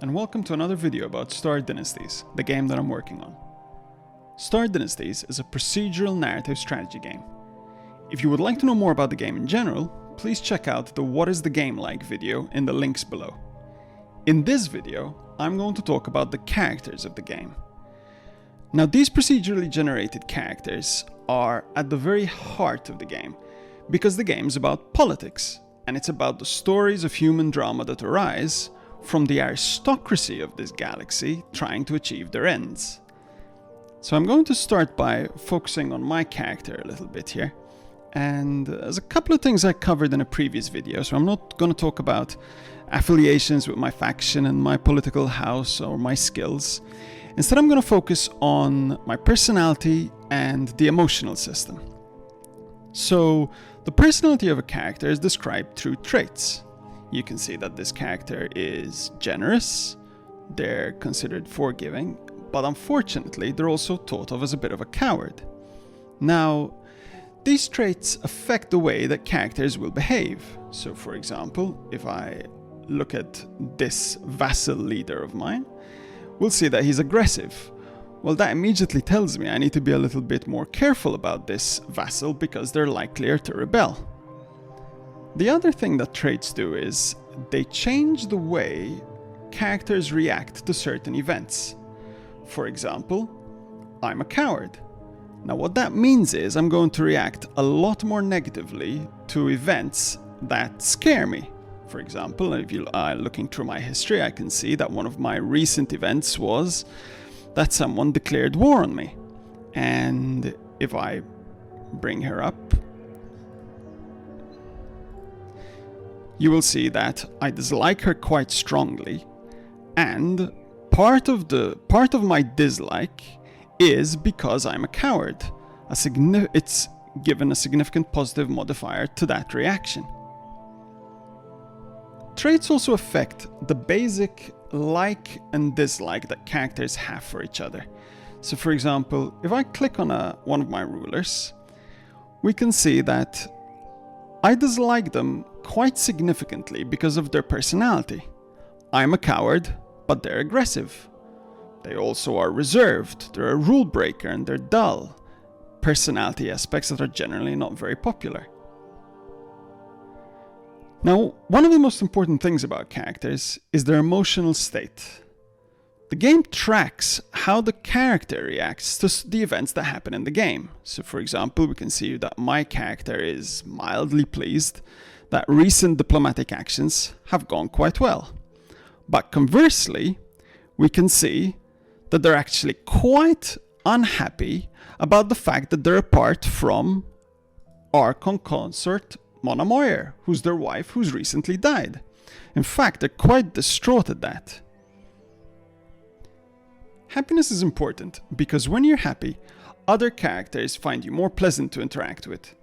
and welcome to another video about Star Dynasties, the game that I'm working on. Star Dynasties is a procedural narrative strategy game. If you would like to know more about the game in general, please check out the What is the Game Like video in the links below. In this video, I'm going to talk about the characters of the game. Now, these procedurally generated characters are at the very heart of the game, because the game is about politics, and it's about the stories of human drama that arise from the aristocracy of this galaxy trying to achieve their ends. So I'm going to start by focusing on my character a little bit here. And there's a couple of things I covered in a previous video, so I'm not going to talk about affiliations with my faction and my political house or my skills. Instead, I'm going to focus on my personality and the emotional system. So the personality of a character is described through traits. You can see that this character is generous, they're considered forgiving, but unfortunately they're also thought of as a bit of a coward. Now, these traits affect the way that characters will behave. So for example, if I look at this vassal leader of mine, we'll see that he's aggressive. Well, that immediately tells me I need to be a little bit more careful about this vassal because they're likelier to rebel. The other thing that traits do is they change the way characters react to certain events. For example, I'm a coward. Now what that means is I'm going to react a lot more negatively to events that scare me. For example, if you are looking through my history, I can see that one of my recent events was that someone declared war on me. And if I bring her up, you will see that I dislike her quite strongly, and part of my dislike is because I'm a coward. It's given a significant positive modifier to that reaction. Traits also affect the basic like and dislike that characters have for each other. So for example, if I click on one of my rulers, we can see that I dislike them quite significantly because of their personality. I'm a coward, but they're aggressive. They also are reserved, they're a rule breaker, and they're dull. Personality aspects that are generally not very popular. Now, one of the most important things about characters is their emotional state. The game tracks how the character reacts to the events that happen in the game. So for example, we can see that my character is mildly pleased that recent diplomatic actions have gone quite well. But conversely, we can see that they're actually quite unhappy about the fact that they're apart from Archon Consort Mona Moyer, who's their wife who's recently died. In fact, they're quite distraught at that. Happiness is important because when you're happy, other characters find you more pleasant to interact with.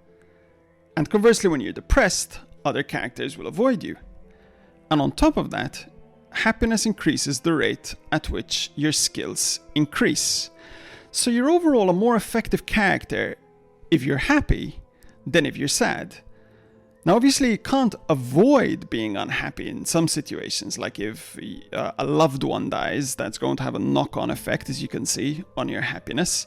And conversely, when you're depressed, other characters will avoid you. And on top of that, happiness increases the rate at which your skills increase. So you're overall a more effective character if you're happy than if you're sad. Now obviously you can't avoid being unhappy in some situations, like if a loved one dies, that's going to have a knock-on effect, as you can see, on your happiness.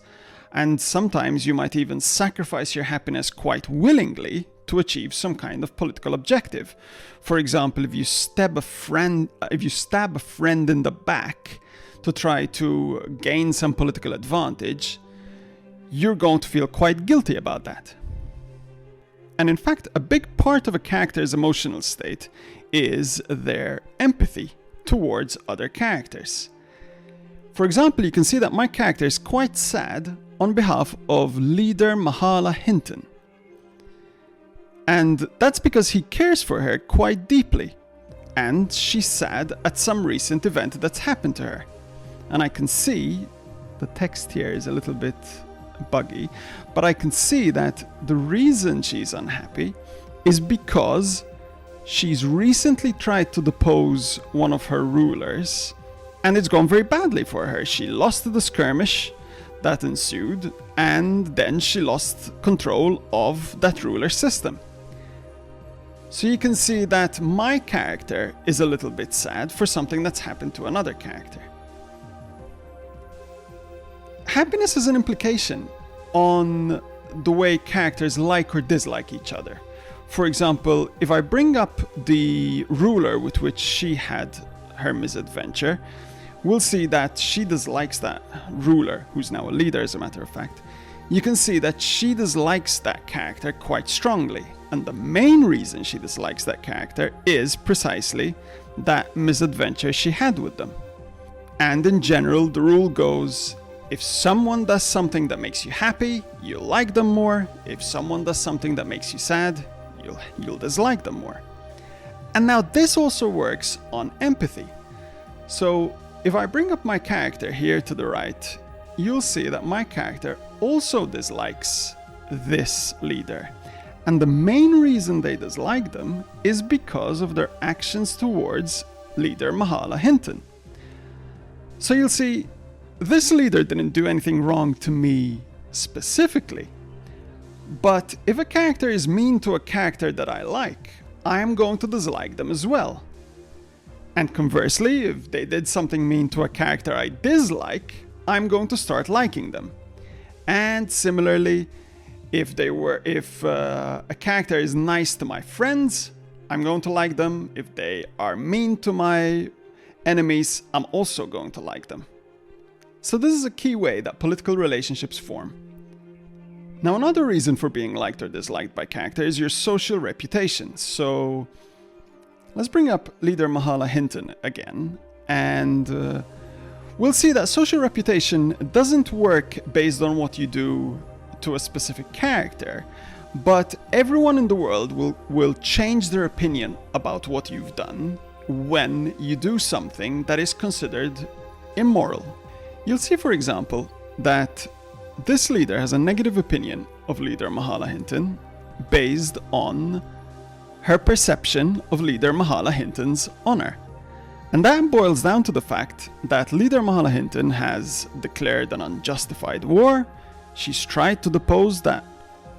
And sometimes you might even sacrifice your happiness quite willingly to achieve some kind of political objective. For example, if you stab a friend in the back to try to gain some political advantage, you're going to feel quite guilty about that. And in fact, a big part of a character's emotional state is their empathy towards other characters. For example, you can see that my character is quite sad on behalf of leader Mahala Hinton. And that's because he cares for her quite deeply. And she's sad at some recent event that's happened to her. And I can see, the text here is a little bit buggy, but I can see that the reason she's unhappy is because she's recently tried to depose one of her rulers and it's gone very badly for her. She lost the skirmish that ensued and then she lost control of that ruler system. So you can see that my character is a little bit sad for something that's happened to another character. Happiness has an implication on the way characters like or dislike each other. For example, if I bring up the ruler with which she had her misadventure, we'll see that she dislikes that ruler, who's now a leader as a matter of fact. You can see that she dislikes that character quite strongly. And the main reason she dislikes that character is precisely that misadventure she had with them. And in general, the rule goes, if someone does something that makes you happy, you'll like them more. If someone does something that makes you sad, you'll dislike them more. And now this also works on empathy. So if I bring up my character here to the right, you'll see that my character also dislikes this leader. And the main reason they dislike them is because of their actions towards leader Mahala Hinton. So you'll see, this leader didn't do anything wrong to me specifically. But if a character is mean to a character that I like, I am going to dislike them as well. And conversely, if they did something mean to a character I dislike, I'm going to start liking them. And similarly, if a character is nice to my friends, I'm going to like them. If they are mean to my enemies, I'm also going to like them. So this is a key way that political relationships form. Now, another reason for being liked or disliked by character is your social reputation. So let's bring up leader Mahala Hinton again, and we'll see that social reputation doesn't work based on what you do to a specific character, but everyone in the world will change their opinion about what you've done when you do something that is considered immoral. You'll see, for example, that this leader has a negative opinion of leader Mahala Hinton based on her perception of leader Mahala Hinton's honor. And that boils down to the fact that leader Mahala Hinton has declared an unjustified war. She's tried to depose that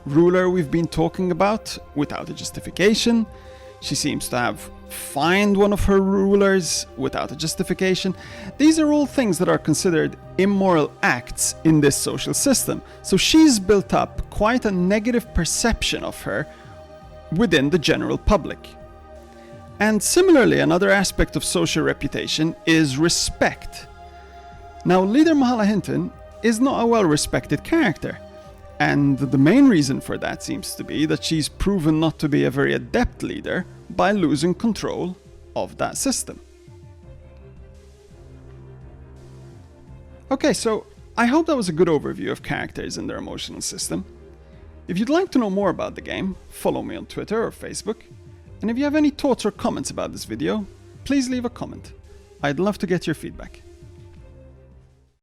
ruler we've been talking about without a justification. She seems to have fined one of her rulers without a justification. These are all things that are considered immoral acts in this social system. So she's built up quite a negative perception of her within the general public. And similarly, another aspect of social reputation is respect. Now, leader Mahala Hinton is not a well-respected character. And the main reason for that seems to be that she's proven not to be a very adept leader by losing control of that system. Okay, so I hope that was a good overview of characters and their emotional system. If you'd like to know more about the game, follow me on Twitter or Facebook. And if you have any thoughts or comments about this video, please leave a comment. I'd love to get your feedback.